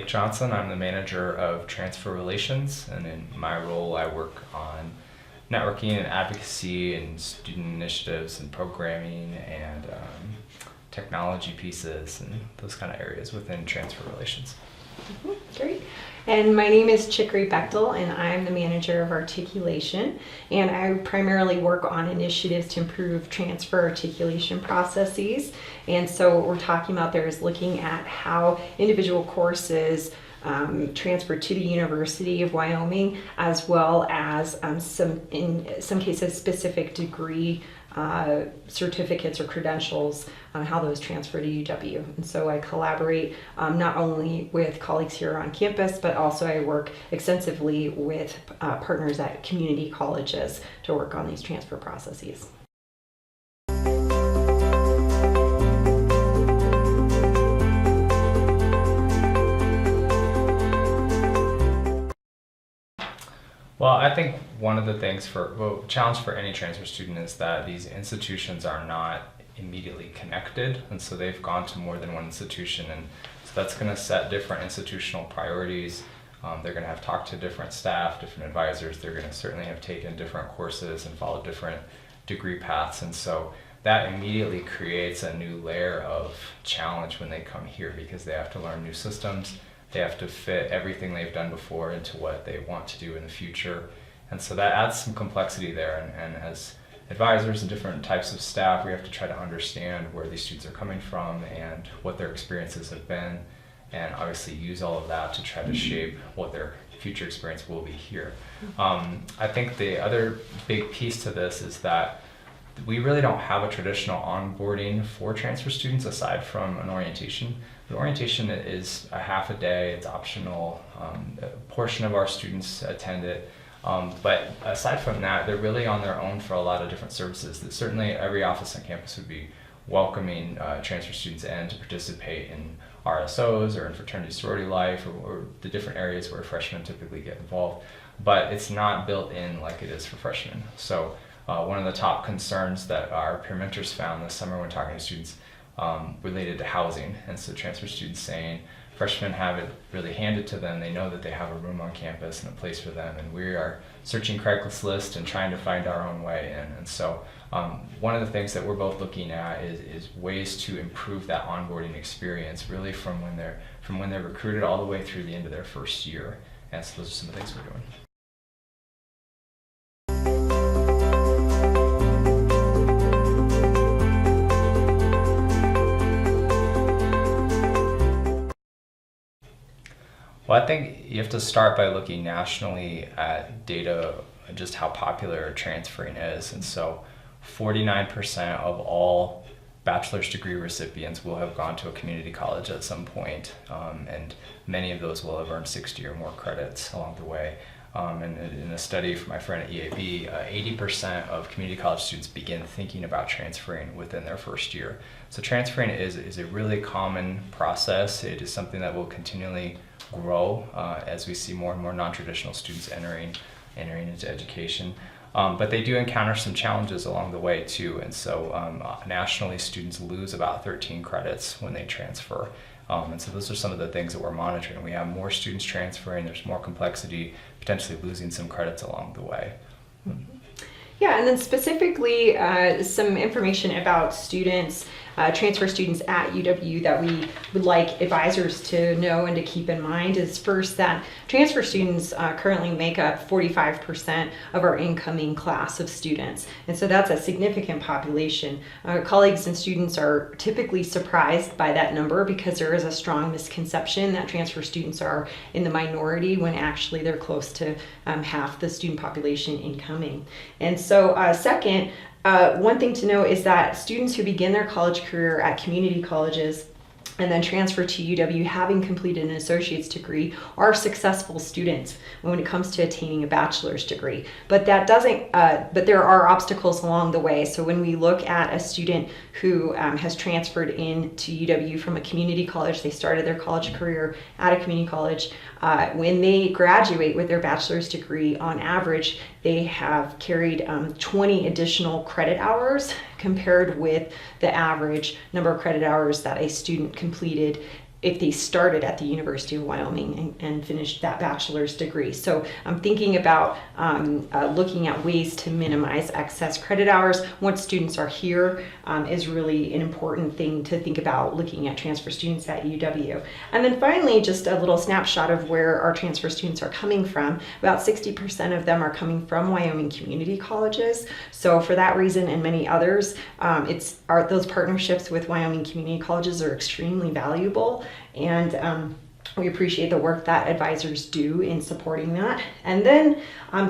Blake Johnson. I'm the manager of transfer relations, and in my role I work on networking and advocacy and student initiatives and programming and technology pieces and those kind of areas within transfer relations. Great. And my name is Chicory Bechtel, and I'm the manager of articulation. And I primarily work on initiatives to improve transfer articulation processes. And so what we're talking about there is looking at how individual courses transfer to the University of Wyoming, as well as in some cases specific degree certificates or credentials, how those transfer to UW. And so I collaborate not only with colleagues here on campus, but also I work extensively with partners at community colleges to work on these transfer processes. Well, I think one of the things challenge for any transfer student is that these institutions are not immediately connected, and so they've gone to more than one institution, and so that's going to set different institutional priorities. They're going to have talked to different staff, different advisors. They're going to certainly have taken different courses and followed different degree paths, and so that immediately creates a new layer of challenge when they come here, because they have to learn new systems. They have to fit everything they've done before into what they want to do in the future. And so that adds some complexity there. And as advisors and different types of staff, we have to try to understand where these students are coming from and what their experiences have been, and obviously use all of that to try to shape what their future experience will be here. I think the other big piece to this is that we really don't have a traditional onboarding for transfer students aside from an orientation. The orientation is a half a day, it's optional. A portion of our students attend it. But aside from that, they're really on their own for a lot of different services. That certainly every office on campus would be welcoming transfer students in to participate in RSOs or in fraternity sorority life or the different areas where freshmen typically get involved. But it's not built in like it is for freshmen. So one of the top concerns that our peer mentors found this summer when talking to students related to housing. And so transfer students saying freshmen have it really handed to them. They know that they have a room on campus and a place for them, and we are searching Craigslist and trying to find our own way in. And so one of the things that we're both looking at is ways to improve that onboarding experience, really from when they're recruited all the way through the end of their first year. And so those are some of the things we're doing. Well, I think you have to start by looking nationally at data, just how popular transferring is. And so 49% of all bachelor's degree recipients will have gone to a community college at some point, and many of those will have earned 60 or more credits along the way. And in a study from my friend at EAB, 80% of community college students begin thinking about transferring within their first year. So transferring is a really common process. It is something that will continually grow as we see more and more non-traditional students entering into education. But they do encounter some challenges along the way too. And so nationally, students lose about 13 credits when they transfer. And so those are some of the things that we're monitoring. We have more students transferring, there's more complexity, potentially losing some credits along the way. Yeah, and then specifically some information about students, transfer students at UW that we would like advisors to know and to keep in mind is first that transfer students currently make up 45% of our incoming class of students. And so that's a significant population. Colleagues and students are typically surprised by that number because there is a strong misconception that transfer students are in the minority when actually they're close to half the student population incoming. And so second, one thing to know is that students who begin their college career at community colleges and then transfer to UW having completed an associate's degree are successful students when it comes to attaining a bachelor's degree. But that doesn't, but there are obstacles along the way. So when we look at a student who has transferred in to UW from a community college, they started their college career at a community college, when they graduate with their bachelor's degree, on average, they have carried 20 additional credit hours compared with the average number of credit hours that a student completed if they started at the University of Wyoming and finished that bachelor's degree. So I'm thinking about looking at ways to minimize excess credit hours once students are here is really an important thing to think about looking at transfer students at UW. And then finally, just a little snapshot of where our transfer students are coming from. About 60% of them are coming from Wyoming community colleges. So for that reason and many others, those partnerships with Wyoming community colleges are extremely valuable. And we appreciate the work that advisors do in supporting that. And then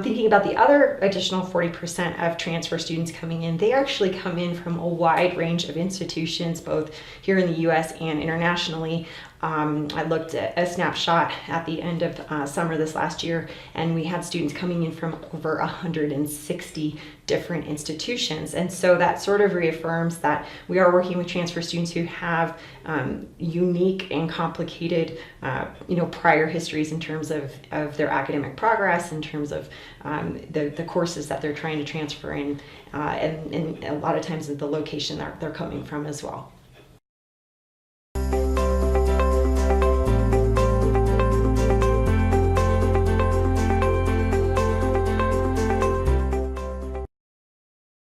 thinking about the other additional 40% of transfer students coming in, they actually come in from a wide range of institutions, both here in the US and internationally. I looked at a snapshot at the end of summer this last year, and we had students coming in from over 160 different institutions. And so that sort of reaffirms that we are working with transfer students who have unique and complicated prior histories in terms of their academic progress, in terms of the courses that they're trying to transfer in, and a lot of times the location that they're coming from as well.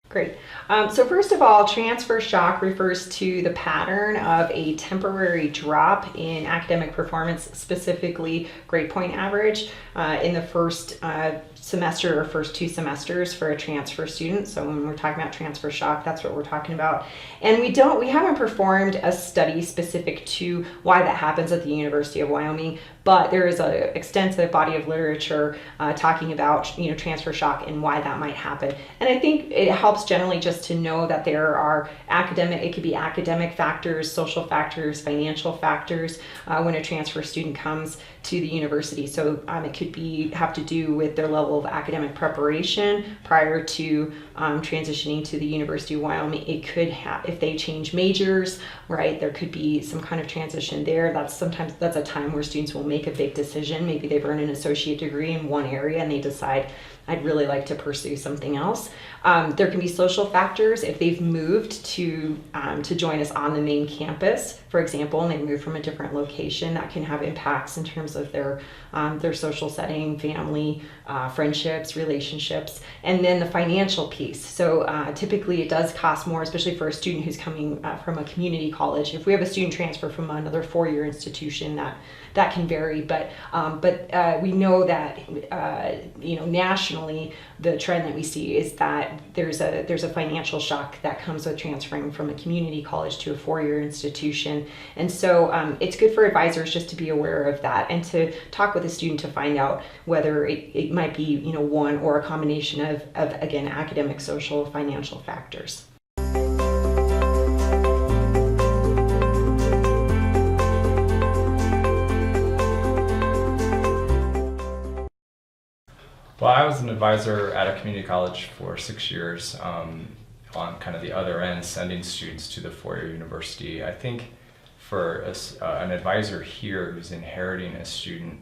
Great. So first of all, transfer shock refers to the pattern of a temporary drop in academic performance, specifically grade point average, in the first semester or first 2 semesters for a transfer student. So when we're talking about transfer shock, that's what we're talking about. And we haven't performed a study specific to why that happens at the University of Wyoming, but there is an extensive body of literature talking about transfer shock and why that might happen. And I think it helps generally just to know that there are it could be academic factors, social factors, financial factors when a transfer student comes to the university. So it could have to do with their level of academic preparation prior to transitioning to the University of Wyoming. It could have, if they change majors, right, there could be some kind of transition there. That's a time where students will make a big decision. Maybe they've earned an associate degree in one area and they decide, I'd really like to pursue something else. There can be social factors if they've moved to join us on the main campus, for example, and they move from a different location. That can have impacts in terms of their social setting, family, friendships, relationships, and then the financial piece. So typically it does cost more, especially for a student who's coming from a community college. If we have a student transfer from another 4-year institution, that can vary, but we know that nationally the trend that we see is that there's a financial shock that comes with transferring from a community college to a 4-year institution, and so it's good for advisors just to be aware of that and to talk with a student to find out whether it might be one or a combination of again academic, social, financial factors. Well, I was an advisor at a community college for 6 years on kind of the other end, sending students to the 4-year university. I think for an advisor here who's inheriting a student,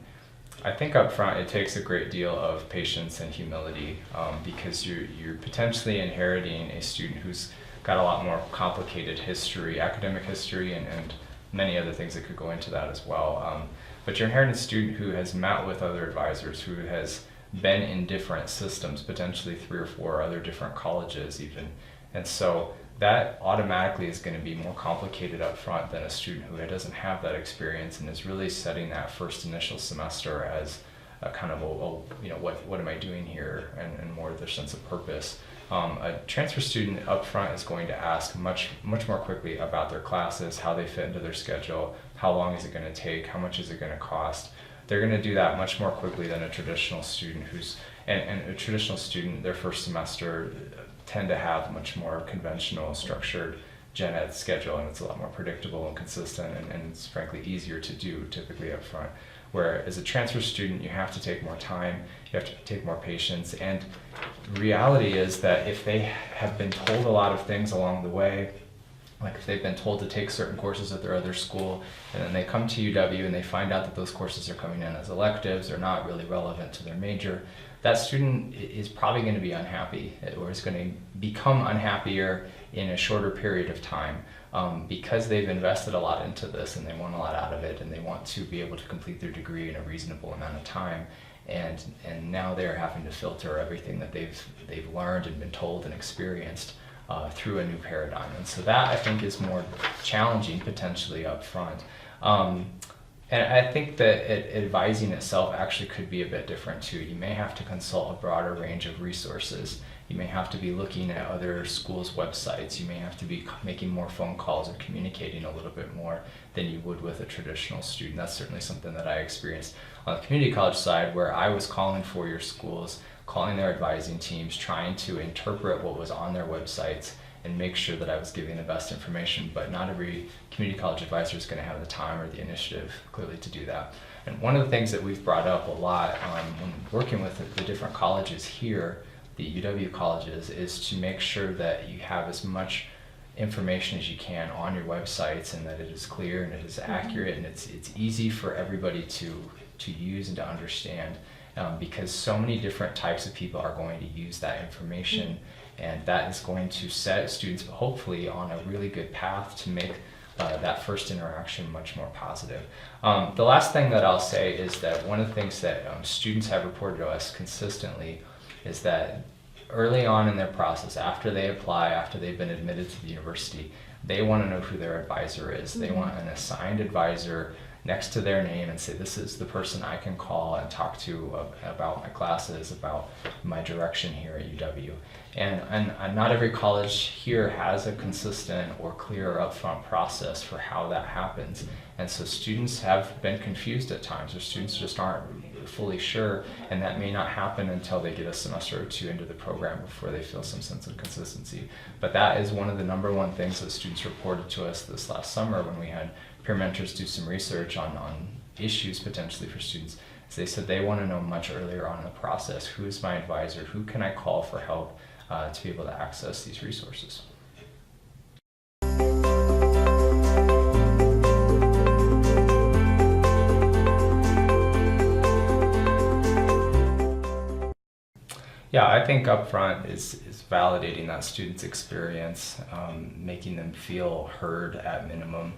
I think up front it takes a great deal of patience and humility because you're potentially inheriting a student who's got a lot more complicated history, academic history, and many other things that could go into that as well. But you're inheriting a student who has met with other advisors, who has been in different systems, potentially 3 or 4 other different colleges even. And so that automatically is going to be more complicated up front than a student who doesn't have that experience and is really setting that first initial semester as a kind of what am I doing here, and more of their sense of purpose. A transfer student up front is going to ask much more quickly about their classes, how they fit into their schedule, how long is it going to take, how much is it going to cost. They're going to do that much more quickly than a traditional student and a traditional student, their first semester tend to have much more conventional, structured gen ed schedule, and it's a lot more predictable and consistent, and it's frankly easier to do typically up front. Whereas a transfer student, you have to take more time, you have to take more patience, and the reality is that if they have been told a lot of things along the way, like if they've been told to take certain courses at their other school, and then they come to UW and they find out that those courses are coming in as electives, they're not really relevant to their major, that student is probably going to be unhappy, or is going to become unhappier in a shorter period of time, because they've invested a lot into this and they want a lot out of it, and they want to be able to complete their degree in a reasonable amount of time. And now they're having to filter everything that they've learned and been told and experienced through a new paradigm. And so that, I think, is more challenging potentially up front. And I think that advising itself actually could be a bit different too. You may have to consult a broader range of resources. You may have to be looking at other schools' websites. You may have to be making more phone calls or communicating a little bit more than you would with a traditional student. That's certainly something that I experienced on the community college side, where I was calling four-year schools, calling their advising teams, trying to interpret what was on their websites and make sure that I was giving the best information. But not every community college advisor is going to have the time or the initiative, clearly, to do that. And one of the things that we've brought up a lot when working with the different colleges here, the UW colleges, is to make sure that you have as much information as you can on your websites, and that it is clear and it is accurate, and it's easy for everybody to use and to understand, because so many different types of people are going to use that information, and that is going to set students hopefully on a really good path to make that first interaction much more positive. The last thing that I'll say is that one of the things that students have reported to us consistently is that early on in their process, after they apply, after they've been admitted to the university, they want to know who their advisor is. They want an assigned advisor next to their name and say, this is the person I can call and talk to about my classes, about my direction here at UW. And not every college here has a consistent or clear upfront process for how that happens. And so students have been confused at times, or students just aren't fully sure, and that may not happen until they get a semester or two into the program before they feel some sense of consistency. But that is one of the number one things that students reported to us this last summer when we had peer mentors do some research on issues potentially for students. So they said they want to know much earlier on in the process, who is my advisor, who can I call for help to be able to access these resources. Yeah, I think upfront is validating that student's experience, making them feel heard at minimum,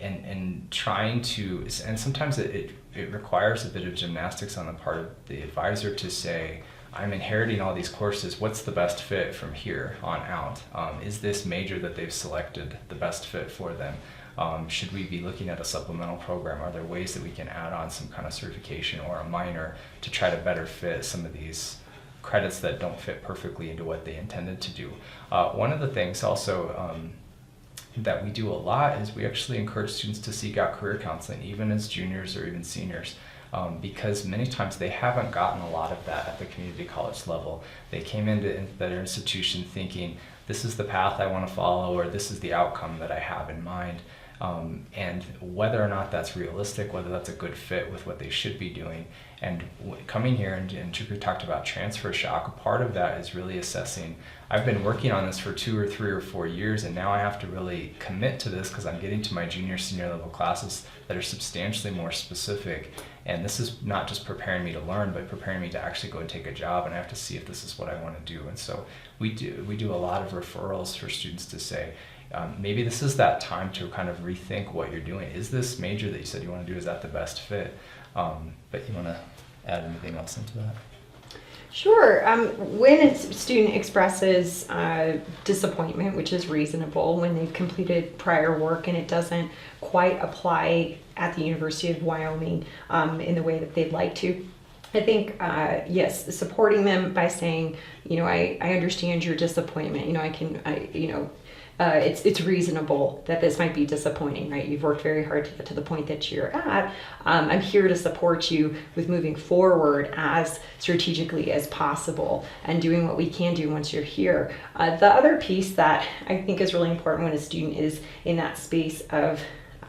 and trying to, and sometimes it requires a bit of gymnastics on the part of the advisor to say, I'm inheriting all these courses, what's the best fit from here on out? Is this major that they've selected the best fit for them? Should we be looking at a supplemental program? Are there ways that we can add on some kind of certification or a minor to try to better fit some of these credits that don't fit perfectly into what they intended to do? One of the things also that we do a lot is we actually encourage students to seek out career counseling, even as juniors or even seniors. Because many times they haven't gotten a lot of that at the community college level. They came into their institution thinking, this is the path I want to follow, or this is the outcome that I have in mind. And whether or not that's realistic, whether that's a good fit with what they should be doing. And coming here, and Chukri talked about transfer shock, part of that is really assessing, I've been working on this for 2 or 3 or 4 years, and now I have to really commit to this because I'm getting to my junior, senior level classes that are substantially more specific. And this is not just preparing me to learn, but preparing me to actually go and take a job, and I have to see if this is what I want to do. And so we do a lot of referrals for students to say, maybe this is that time to kind of rethink what you're doing. Is this major that you said you want to do, is that the best fit? But you want to add anything else into that? Sure. When a student expresses disappointment, which is reasonable, when they've completed prior work and it doesn't quite apply at the University of Wyoming in the way that they'd like to, I think, yes, supporting them by saying, I understand your disappointment. It's reasonable that this might be disappointing, right? You've worked very hard to get to the point that you're at. I'm here to support you with moving forward as strategically as possible and doing what we can do once you're here. The other piece that I think is really important when a student is in that space of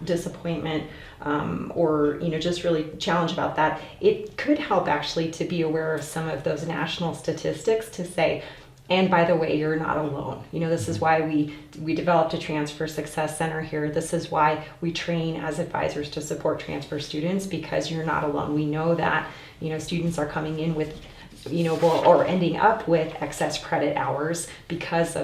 disappointment or just really challenged about that, it could help actually to be aware of some of those national statistics to say, And by the way, you're not alone. This is why we developed a Transfer Success Center here. This is why we train as advisors to support transfer students, because you're not alone. We know that, students are coming in with, or ending up with excess credit hours because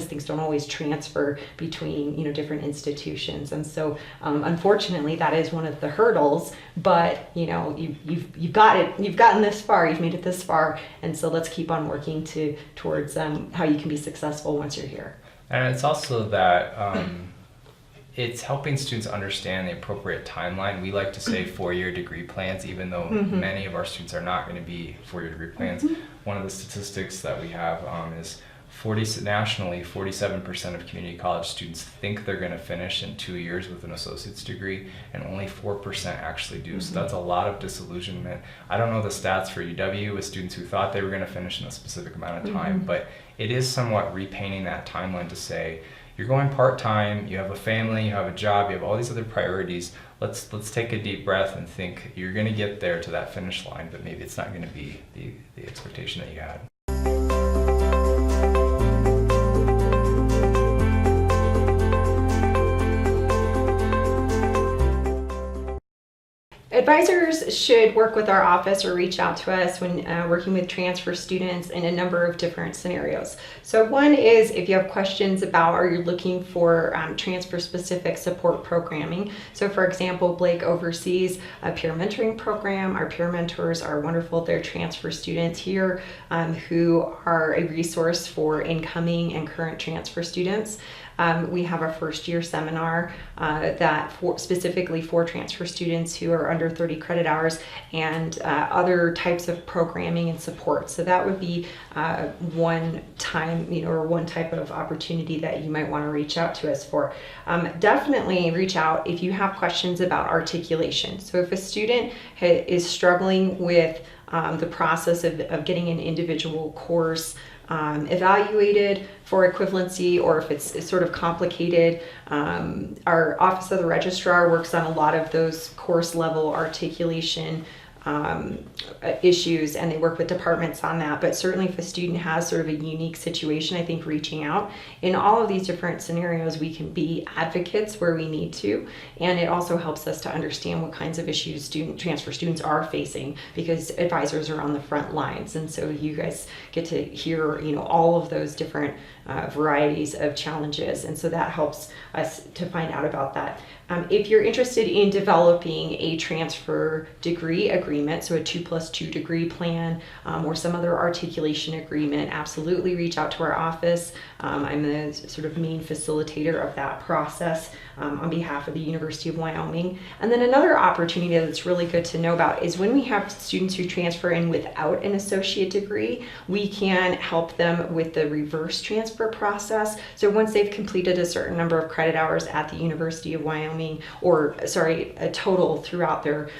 things don't always transfer between, different institutions. And so, unfortunately, that is one of the hurdles, but, you've got it, you've gotten this far, you've made it this far. And so let's keep on working towards how you can be successful once you're here. And it's also that, it's helping students understand the appropriate timeline. We like to say 4-year degree plans, even though many of our students are not going to be 4-year degree plans. One of the statistics that we have is nationally, 47% of community college students think they're going to finish in 2 years with an associate's degree, and only 4% actually do. So that's a lot of disillusionment. I don't know the stats for UW with students who thought they were going to finish in a specific amount of time, but it is somewhat repainting that timeline to say, you're going part-time, you have a family, you have a job, you have all these other priorities. Let's take a deep breath and think you're going to get there to that finish line, but maybe it's not going to be the expectation that you had. Advisors should work with our office or reach out to us when working with transfer students in a number of different scenarios. So one is if you have questions about or you're looking for transfer-specific support programming. So for example, Blake oversees a peer mentoring program. Our peer mentors are wonderful. They're transfer students here who are a resource for incoming and current transfer students. We have our first year seminar specifically for transfer students who are under 30 credit hours, and other types of programming and support. So that would be one time, or one type of opportunity that you might want to reach out to us for. Definitely reach out if you have questions about articulation. So if a student is struggling with the process of getting an individual course evaluated for equivalency, or if it's sort of complicated, our Office of the Registrar works on a lot of those course level articulation issues, and they work with departments on that. But certainly if a student has sort of a unique situation, I think reaching out in all of these different scenarios, we can be advocates where we need to, and it also helps us to understand what kinds of issues transfer students are facing, because advisors are on the front lines, and so you guys get to hear all of those different varieties of challenges, and so that helps us to find out about that. If you're interested in developing a transfer degree agreement, so a 2+2 degree plan, or some other articulation agreement, absolutely reach out to our office. I'm the sort of main facilitator of that process on behalf of the University of Wyoming. And then another opportunity that's really good to know about is when we have students who transfer in without an associate degree, we can help them with the reverse transfer process. So once they've completed a certain number of credit hours at the University of Wyoming, or a total throughout their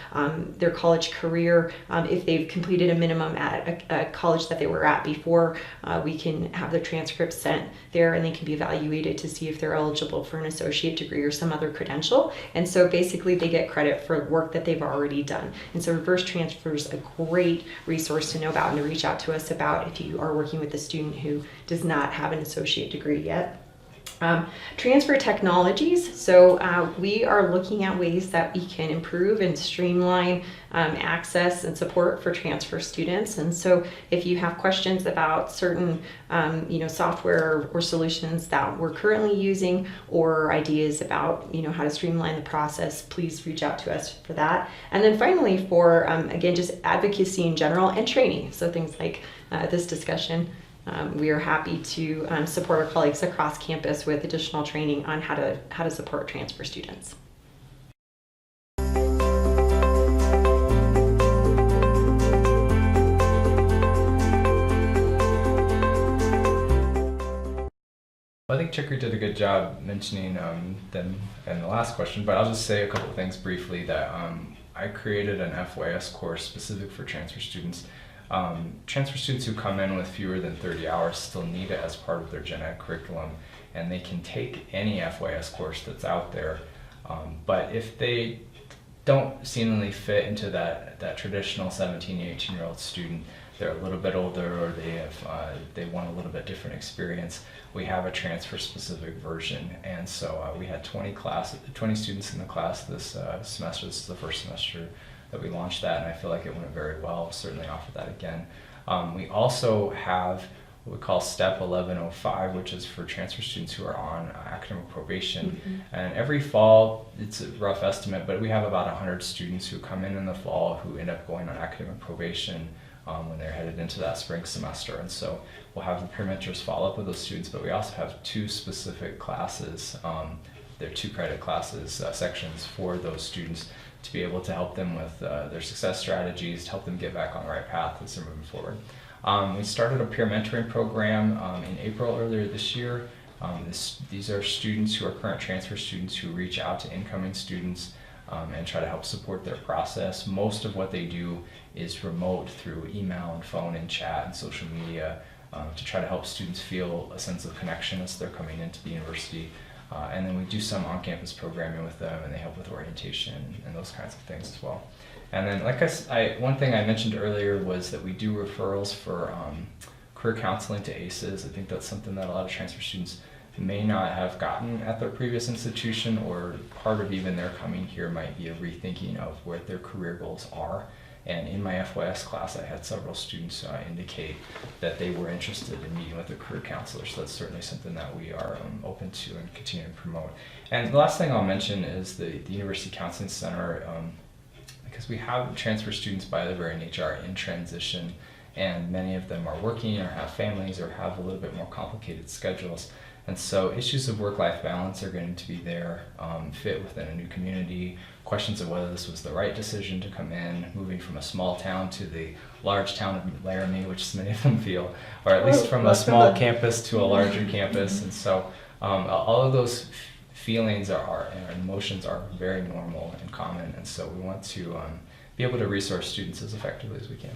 college career, if they've completed a minimum at a college that they were at before, we can have the transcripts sent there, and they can be evaluated to see if they're eligible for an associate degree or some other credential. And so basically they get credit for work that they've already done. And so reverse transfer is a great resource to know about and to reach out to us about if you are working with a student who does not have an associate degree yet. Transfer technologies. So we are looking at ways that we can improve and streamline access and support for transfer students. And so if you have questions about certain software or solutions that we're currently using, or ideas about how to streamline the process, please reach out to us for that. And then finally, for again, just advocacy in general and training. So things like this discussion. We are happy to support our colleagues across campus with additional training on how to support transfer students. I think Chicory did a good job mentioning them in the last question, but I'll just say a couple of things briefly. That I created an FYS course specific for transfer students. Transfer students who come in with fewer than 30 hours still need it as part of their gen ed curriculum, and they can take any FYS course that's out there. But if they don't seemingly fit into that traditional 17, 18-year-old student, they're a little bit older, or they have if they want a little bit different experience, we have a transfer specific version. And so we had 20 students in the class this semester. This is the first semester that we launched that, and I feel like it went very well. We'll certainly offer that again. We also have what we call Step 1105, which is for transfer students who are on academic probation. And every fall, it's a rough estimate, but we have about 100 students who come in the fall who end up going on academic probation when they're headed into that spring semester. And so we'll have the peer mentors follow up with those students, but we also have 2 specific classes. They're 2 credit classes, sections for those students to be able to help them with their success strategies, to help them get back on the right path as they're moving forward. We started a peer mentoring program in April earlier this year. These are students who are current transfer students who reach out to incoming students and try to help support their process. Most of what they do is remote through email and phone and chat and social media to try to help students feel a sense of connection as they're coming into the university. And then we do some on-campus programming with them, and they help with orientation and those kinds of things as well. And then, like one thing I mentioned earlier was that we do referrals for career counseling to ACEs. I think that's something that a lot of transfer students may not have gotten at their previous institution, or part of even their coming here might be a rethinking of where their career goals are. And in my FYS class, I had several students indicate that they were interested in meeting with a career counselor. So that's certainly something that we are open to and continue to promote. And the last thing I'll mention is the University Counseling Center, because we have transfer students by their very nature are in transition, and many of them are working or have families or have a little bit more complicated schedules. And so issues of work-life balance are going to be there, fit within a new community, questions of whether this was the right decision to come in, moving from a small town to the large town of Laramie, which many of them feel, or at least from a small campus to a larger campus. And so all of those feelings and emotions are very normal and common. And so we want to be able to resource students as effectively as we can.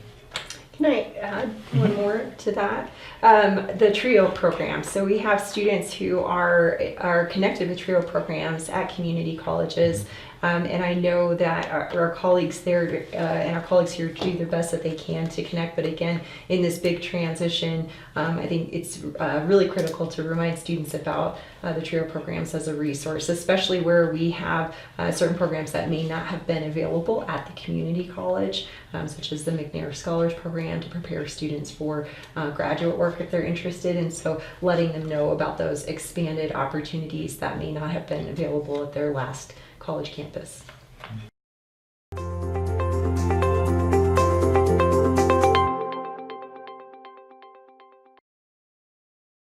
Can I add one more to that? The TRIO program. So we have students who are connected with TRIO programs at community colleges. And I know that our colleagues there and our colleagues here do the best that they can to connect. But again, in this big transition, I think it's really critical to remind students about the TRIO programs as a resource, especially where we have certain programs that may not have been available at the community college, such as the McNair Scholars Program to prepare students for graduate work if they're interested. And so letting them know about those expanded opportunities that may not have been available at their last college campus.